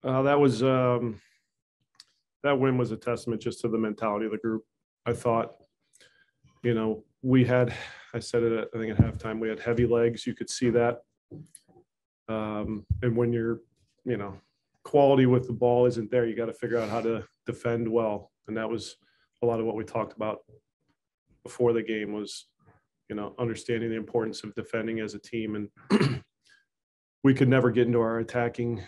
That win was a testament just to the mentality of the group. I thought, I said it, I think at halftime, we had heavy legs. You could see that. And when you're, quality with the ball isn't there, you got to figure out how to defend well. And that was a lot of what we talked about before the game was, understanding the importance of defending as a team. And we could never get into our attacking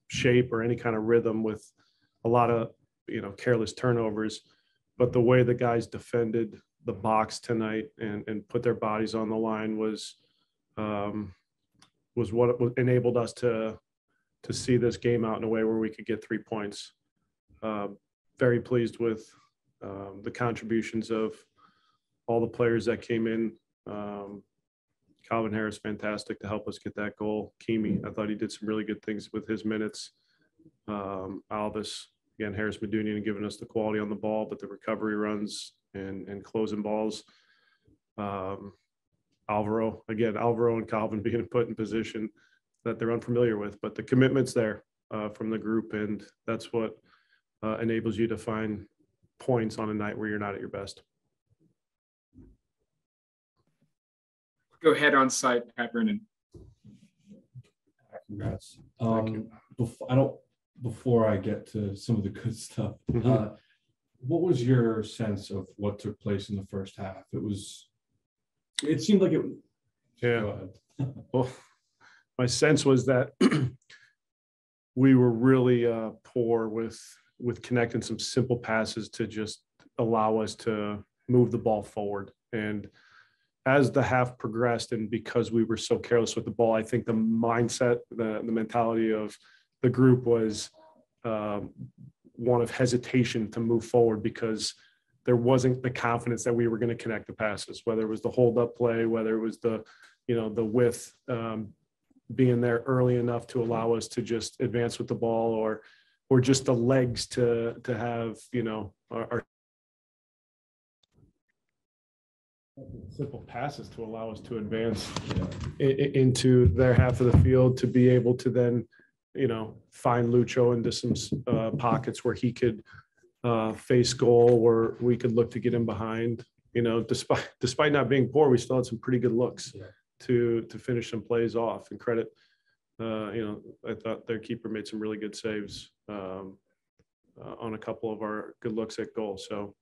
shape or any kind of rhythm with a lot of, careless turnovers. But the way the guys defended the box tonight and put their bodies on the line was what enabled us to see this game out in a way where we could get 3 points. Very pleased with the contributions of all the players that came in. Calvin Harris, fantastic to help us get that goal. Kimi, I thought he did some really good things with his minutes. Alvis, again, Harris Medunian giving us the quality on the ball, but the recovery runs and closing balls. Alvaro and Calvin being put in position that they're unfamiliar with, but the commitment's there from the group, and that's what enables you to find points on a night where you're not at your best. Go ahead on site, Pat Noonan. Congrats. Thank you. Before I get to some of the good stuff, what was your sense of what took place in the first half? It seemed like it. Yeah. Go ahead. Well, my sense was that we were really poor with connecting some simple passes to just allow us to move the ball forward. And as the half progressed, and because we were so careless with the ball, I think the mindset, the mentality of the group was one of hesitation to move forward because there wasn't the confidence that we were going to connect the passes, whether it was the hold up play, whether it was the width being there early enough to allow us to just advance with the ball, or just the legs to have, our simple passes to allow us to advance into their half of the field, to be able to then, find Lucho into some pockets where he could face goal, where we could look to get him behind. Despite not being poor, we still had some pretty good looks to finish some plays off. And credit, I thought their keeper made some really good saves on a couple of our good looks at goal. So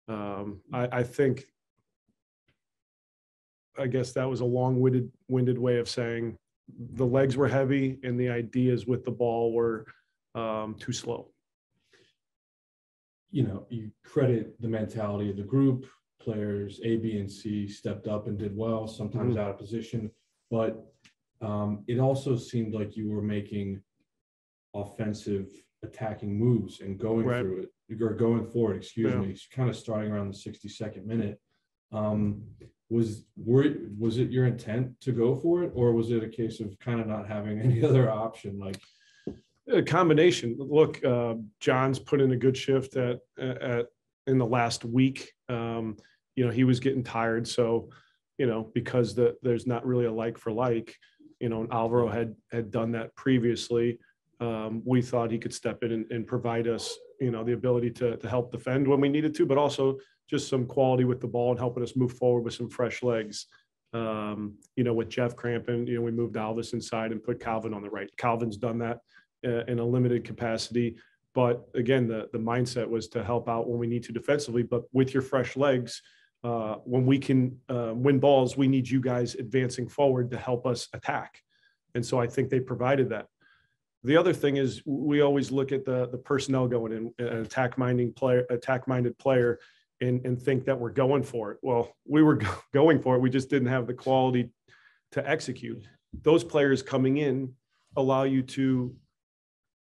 I guess that was a long-winded way of saying the legs were heavy and the ideas with the ball were too slow. You credit the mentality of the group. Players A, B, and C stepped up and did well, sometimes out of position. But it also seemed like you were making offensive attacking moves and going through it, or going forward, kind of starting around the 62nd minute. Was it your intent to go for it, or was it a case of kind of not having any other option? Like a combination. Look, John's put in a good shift in the last week. He was getting tired, so because there's not really a like for like. And Alvaro had done that previously. We thought he could step in and provide us, the ability to help defend when we needed to, but also just some quality with the ball and helping us move forward with some fresh legs. With Jeff cramping, we moved Alvis inside and put Calvin on the right. Calvin's done that in a limited capacity. But again, the mindset was to help out when we need to defensively, but with your fresh legs, when we can win balls, we need you guys advancing forward to help us attack. And so I think they provided that. The other thing is we always look at the personnel going in, an attack-minded player, and think that we're going for it. Well, we were going for it. We just didn't have the quality to execute. Those players coming in allow you to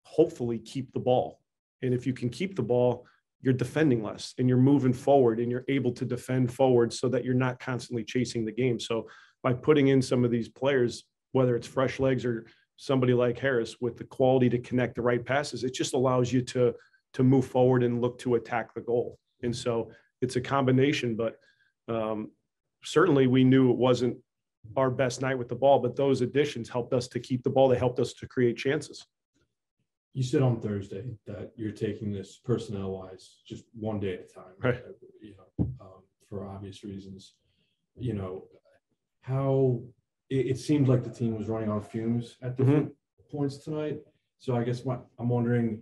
hopefully keep the ball. And if you can keep the ball, you're defending less and you're moving forward and you're able to defend forward so that you're not constantly chasing the game. So by putting in some of these players, whether it's fresh legs or somebody like Harris with the quality to connect the right passes, it just allows you to move forward and look to attack the goal. And so it's a combination, but certainly we knew it wasn't our best night with the ball, but those additions helped us to keep the ball. They helped us to create chances. You said on Thursday that you're taking this personnel-wise just one day at a time, right? For obvious reasons. How it seemed like the team was running on fumes at different points tonight. So I guess I'm wondering,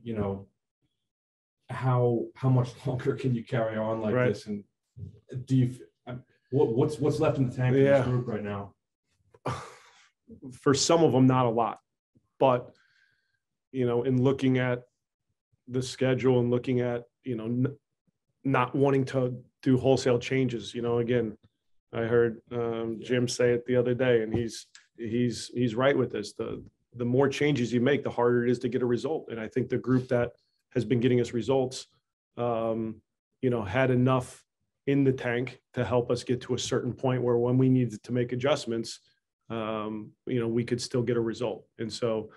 how much longer can you carry on like this, and do you what's left in the tank for this group right now? For some of them, not a lot, but in looking at the schedule and looking at not wanting to do wholesale changes, again, I heard Jim say it the other day, and he's right with this. The more changes you make, the harder it is to get a result. And I think the group that has been getting us results, had enough in the tank to help us get to a certain point where when we needed to make adjustments, we could still get a result. And so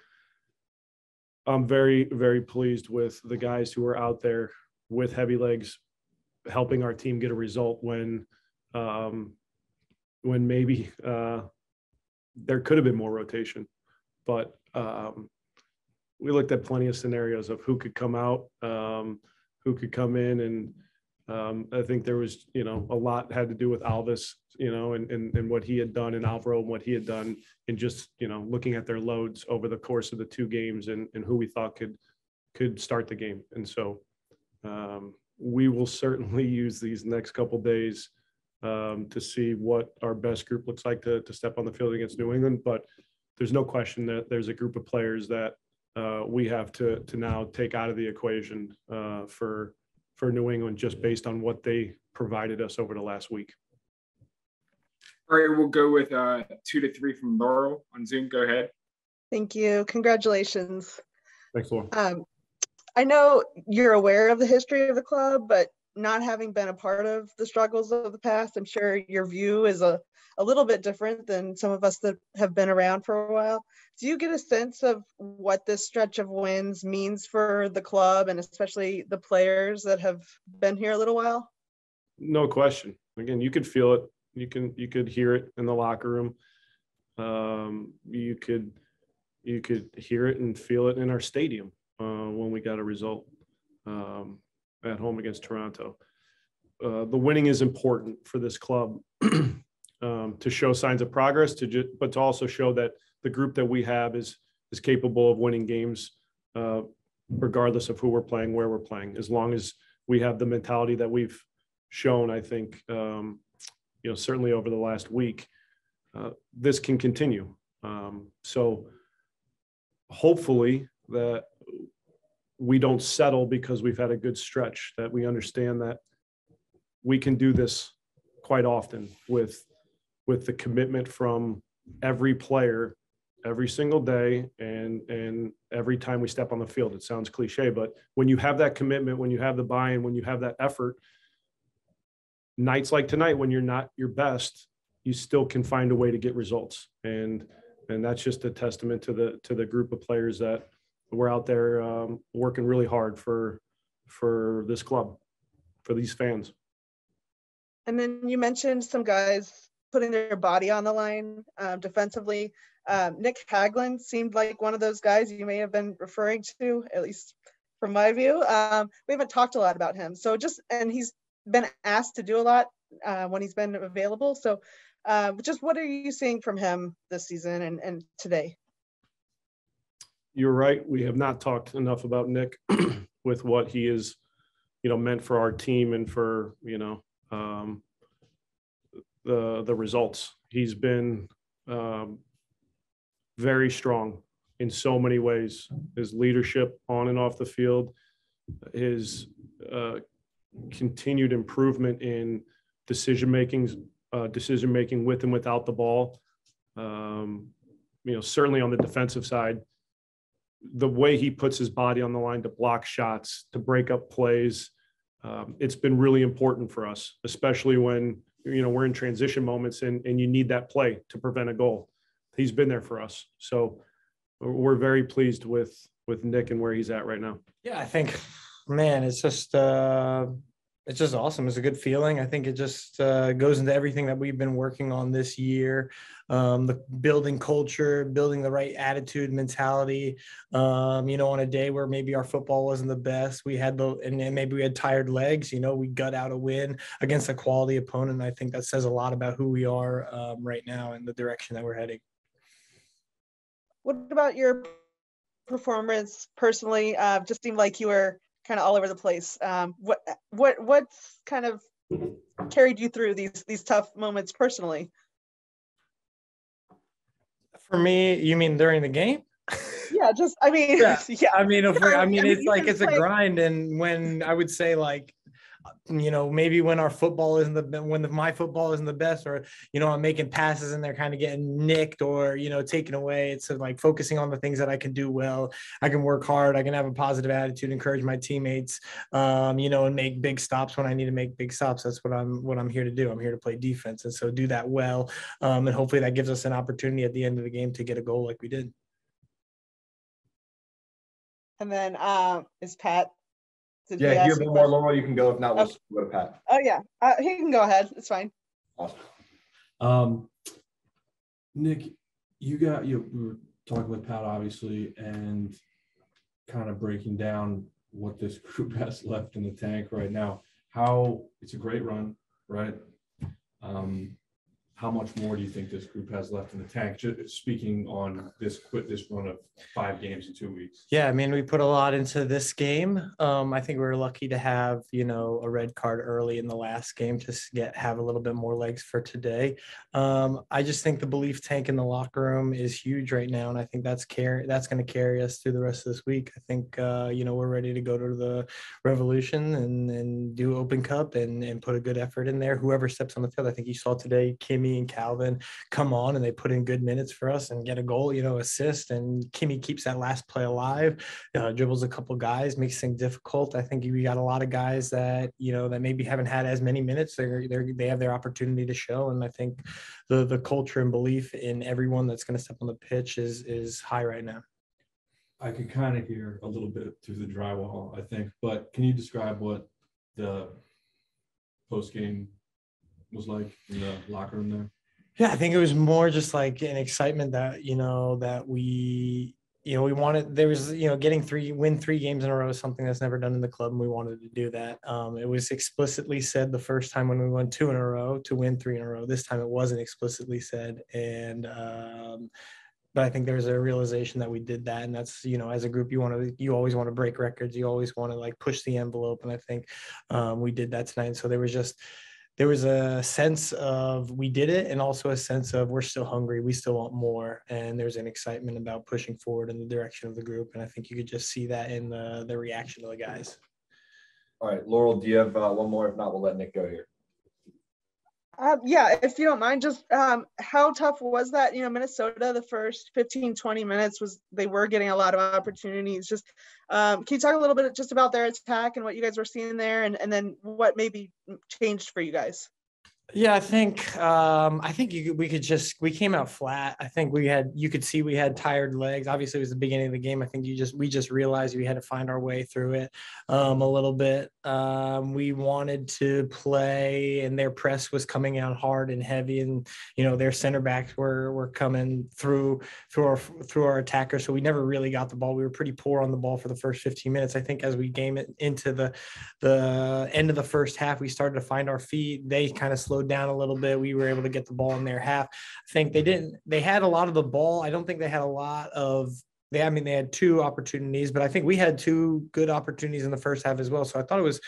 I'm very, very pleased with the guys who are out there with heavy legs, helping our team get a result when maybe there could have been more rotation. But we looked at plenty of scenarios of who could come out, who could come in. And I think there was, a lot had to do with Alvis, and what he had done, and Alvaro and what he had done, and just, looking at their loads over the course of the two games and who we thought could start the game. And so we will certainly use these next couple of days to see what our best group looks like to step on the field against New England. But there's no question that there's a group of players that we have to now take out of the equation for New England, just based on what they provided us over the last week. All right, we'll go with 2 to 3 from Laurel on Zoom. Go ahead. Thank you. Congratulations. Thanks, Laurel. I know you're aware of the history of the club, but not having been a part of the struggles of the past, I'm sure your view is a little bit different than some of us that have been around for a while. Do you get a sense of what this stretch of wins means for the club, and especially the players that have been here a little while? No question. Again, you could feel it. You could hear it in the locker room. You could hear it and feel it in our stadium when we got a result at home against Toronto. The winning is important for this club to show signs of progress, but to also show that the group that we have is capable of winning games, regardless of who we're playing, where we're playing. As long as we have the mentality that we've shown, I think, certainly over the last week, this can continue. So hopefully that we don't settle because we've had a good stretch, that we understand that we can do this quite often with the commitment from every player every single day and every time we step on the field. It sounds cliche, but when you have that commitment, when you have the buy-in, when you have that effort, nights like tonight, when you're not your best, you still can find a way to get results. And that's just a testament to the group of players that we're out there working really hard for this club, for these fans. And then you mentioned some guys putting their body on the line defensively. Nick Hagglund seemed like one of those guys you may have been referring to, at least from my view. We haven't talked a lot about him. And he's been asked to do a lot when he's been available. So just what are you seeing from him this season and today? You're right. We have not talked enough about Nick with what he is, meant for our team and for, the results. He's been very strong in so many ways. His leadership on and off the field, his continued improvement in decision making with and without the ball. Certainly on the defensive side, the way he puts his body on the line to block shots, to break up plays, it's been really important for us, especially when we're in transition moments and you need that play to prevent a goal. He's been there for us, so we're very pleased with Nick and where he's at right now. Yeah, I think, man, it's just It's just awesome. It's a good feeling. I think it just goes into everything that we've been working on this year. The building culture, building the right attitude, mentality. On a day where maybe our football wasn't the best, and maybe we had tired legs, we gut out a win against a quality opponent. I think that says a lot about who we are right now and the direction that we're heading. What about your performance personally? Just seemed like you were kind of all over the place. What's kind of carried you through these tough moments personally? For me, you mean during the game? Yeah, Yeah. yeah. It's a grind. And when I would say maybe when my football isn't the best, or, I'm making passes and they're kind of getting nicked or, taken away. It's like focusing on the things that I can do well. I can work hard. I can have a positive attitude, encourage my teammates, and make big stops when I need to make big stops. That's what I'm here to do. I'm here to play defense. And so do that well. And hopefully that gives us an opportunity at the end of the game to get a goal like we did. And then is Pat? Yeah, if you have one more, Laurel, you can go. If not, we'll go to Pat. Oh, yeah. He can go ahead. It's fine. Awesome. Nick, we were talking with Pat, obviously, and kind of breaking down what this group has left in the tank right now. It's a great run, right? How much more do you think this group has left in the tank? Just speaking on this run of 5 games in 2 weeks. Yeah, we put a lot into this game. I think we were lucky to have, a red card early in the last game to have a little bit more legs for today. I just think the belief tank in the locker room is huge right now, and I think that's going to carry us through the rest of this week. I think we're ready to go to the Revolution and do Open Cup and put a good effort in there. Whoever steps on the field, I think you saw today, Kimmy and Calvin come on and they put in good minutes for us and get a goal, assist, and Kimmy keeps that last play alive, dribbles a couple guys, makes things difficult. I think we got a lot of guys that that maybe haven't had as many minutes. They have their opportunity to show, and I think the culture and belief in everyone that's going to step on the pitch is high right now. I could kind of hear a little bit through the drywall, I think, but can you describe what the post-game was like in the locker room there? Yeah, I think it was more just like an excitement that, that we wanted. There was, win 3 games in a row is something that's never done in the club, and we wanted to do that. It was explicitly said the first time when we won 2 in a row to win 3 in a row. This time it wasn't explicitly said. And, but I think there's a realization that we did that. And that's, as a group, you always want to break records. You always want to push the envelope. And I think we did that tonight. So there was a sense of we did it, and also a sense of we're still hungry. We still want more. And there's an excitement about pushing forward in the direction of the group. And I think you could just see that in the reaction of the guys. All right, Laurel, do you have one more? If not, we'll let Nick go here. Yeah, if you don't mind, just how tough was that? Minnesota, the first 15, 20 minutes they were getting a lot of opportunities. Just can you talk a little bit just about their attack and what you guys were seeing there, and then what maybe changed for you guys? Yeah, I think we came out flat. I think you could see we had tired legs. Obviously it was the beginning of the game. I think we just realized we had to find our way through it a little bit. We wanted to play, and their press was coming out hard and heavy, and their center backs were coming through our attackers. So we never really got the ball. We were pretty poor on the ball for the first 15 minutes. I think as we game it into the end of the first half, we started to find our feet. They kind of slowed down a little bit. We were able to get the ball in their half. I think they had a lot of the ball. I don't think they had a lot of they had 2 opportunities, but I think we had 2 good opportunities in the first half as well. So I thought it was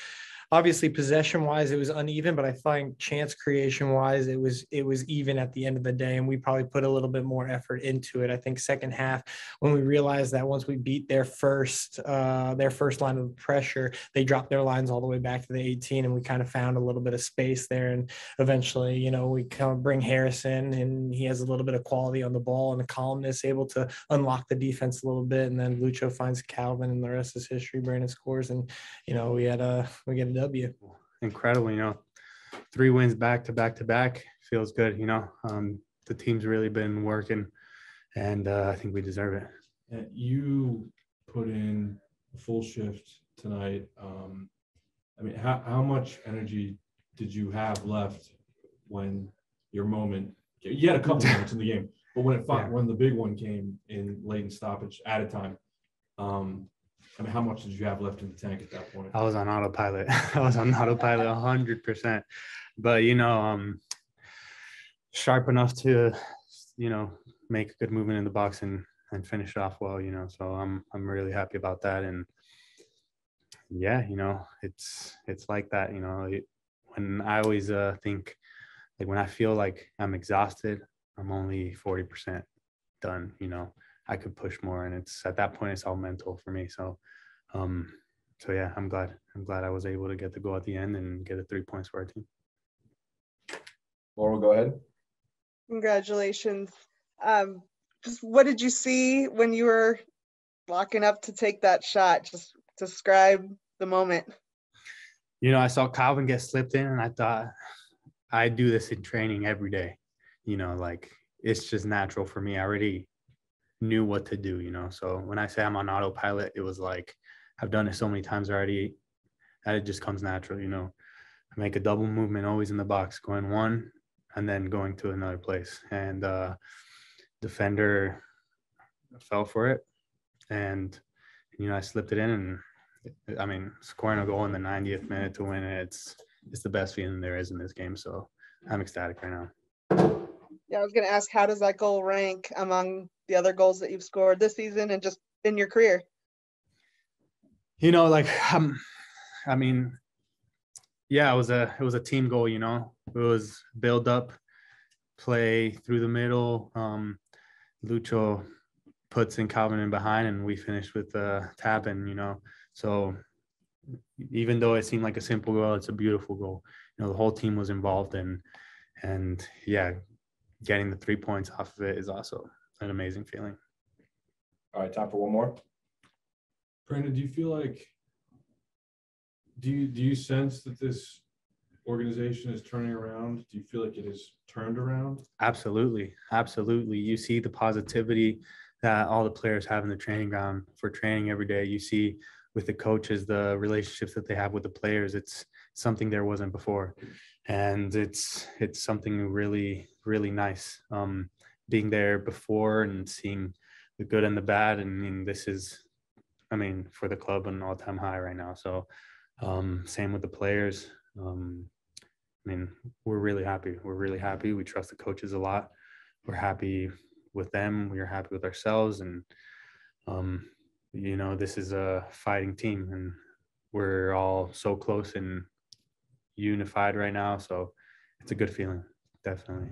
obviously possession wise, it was uneven, but I think chance creation wise, it was even at the end of the day. And we probably put a little bit more effort into it. I think second half, when we realized that once we beat their first line of pressure, they dropped their lines all the way back to the 18, and we kind of found a little bit of space there. And eventually, we kind of bring Harrison, and he has a little bit of quality on the ball and a calmness, able to unlock the defense a little bit. And then Lucho finds Calvin, and the rest is history. Brandon scores, and we get a W. Incredible, 3 wins back to back feels good. The team's really been working, and I think we deserve it. And you put in a full shift tonight. I mean, how much energy did you have left when your moment? You had a couple moments in the game, but when the big one came in late in stoppage, added time. I mean, how much did you have left in the tank at that point? I was on autopilot. I was on autopilot 100%. But, you know, sharp enough to, you know, make a good movement in the box and finish it off well, you know. So I'm really happy about that. And yeah, you know, it's like that, you know. When I always think, like, when I feel like I'm exhausted, I'm only 40% done, you know. I could push more, and it's at that point it's all mental for me. So yeah, I'm glad I was able to get the goal at the end and get 3 points for our team. Laurel, go ahead. Congratulations. Just what did you see when you were locking up to take that shot? Just describe the moment. You know, I saw Calvin get slipped in, and I thought, I do this in training every day. You know, like, it's just natural for me. I already knew what to do, you know. So when I say I'm on autopilot, it was like I've done it so many times already that it just comes natural, you know. I make a double movement always in the box, going one and then going to another place. And defender fell for it. And, you know, I slipped it in, and I mean, scoring a goal in the 90th minute to win it, it's the best feeling there is in this game. So I'm ecstatic right now. Yeah, I was going to ask, how does that goal rank among the other goals that you've scored this season and just in your career? You know, like, I mean, yeah, it was a team goal, you know. It was build up, play through the middle. Lucho puts in Calvin in behind, and we finished with tap in, you know. So even though it seemed like a simple goal, it's a beautiful goal. You know, the whole team was involved in, and yeah, getting the 3 points off of it is also an amazing feeling. All right, time for one more. Brandon, do you feel like, do you sense that this organization is turning around? Do you feel like it has turned around? Absolutely. Absolutely. You see the positivity that all the players have in the training ground for training every day. You see with the coaches, the relationships that they have with the players. It's something there wasn't before. And it's something really, really nice. Being there before and seeing the good and the bad. And I mean, this is, I mean, for the club, an all-time high right now. So same with the players. I mean, we're really happy. We're really happy. We trust the coaches a lot. We're happy with them. We're happy with ourselves. And, you know, this is a fighting team, and we're all so close and unified right now. So it's a good feeling, definitely.